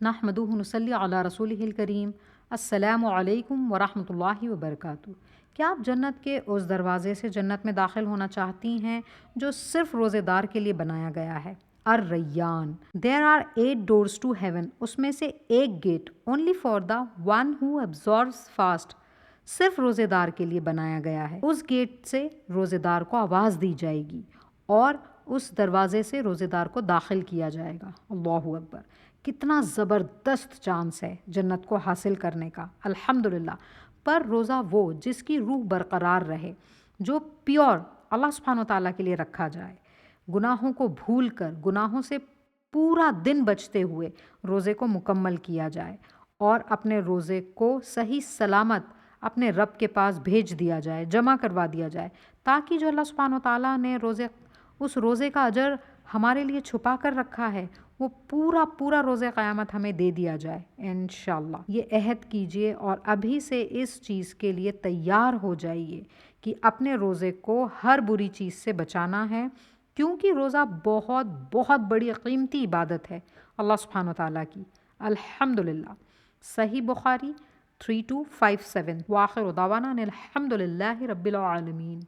نحمدہ نصلی علی رسولہ الکریم۔ السلام علیکم ورحمۃ اللہ وبرکاتہ۔ کیا آپ جنت کے اس دروازے سے جنت میں داخل ہونا چاہتی ہیں جو صرف روزے دار کے لیے بنایا گیا ہے؟ الریان۔ There are 8 doors to heaven۔ اس میں سے ایک gate only for the one who observes fast، صرف روزے دار کے لیے بنایا گیا ہے۔ اس گیٹ سے روزے دار کو آواز دی جائے گی اور اس دروازے سے روزے دار کو داخل کیا جائے گا۔ اللہ اکبر! کتنا زبردست چانس ہے جنت کو حاصل کرنے کا، الحمدللہ۔ پر روزہ وہ جس کی روح برقرار رہے، جو پیور اللہ سبحانہ و تعالیٰ کے لیے رکھا جائے، گناہوں کو بھول کر، گناہوں سے پورا دن بچتے ہوئے روزے کو مکمل کیا جائے اور اپنے روزے کو صحیح سلامت اپنے رب کے پاس بھیج دیا جائے، جمع کروا دیا جائے، تاکہ جو اللہ سبحانہ و تعالیٰ نے اس روزے کا اجر ہمارے لیے چھپا کر رکھا ہے، وہ پورا روزے قیامت ہمیں دے دیا جائے انشاءاللہ۔ یہ عہد کیجئے اور ابھی سے اس چیز کے لیے تیار ہو جائیے کہ اپنے روزے کو ہر بری چیز سے بچانا ہے، کیونکہ روزہ بہت بہت بڑی قیمتی عبادت ہے اللہ سبحانہ و تعالیٰ کی۔ الحمدللہ۔ صحیح بخاری 3257۔ وآخر دعوانا ان الحمدللہ رب العالمین۔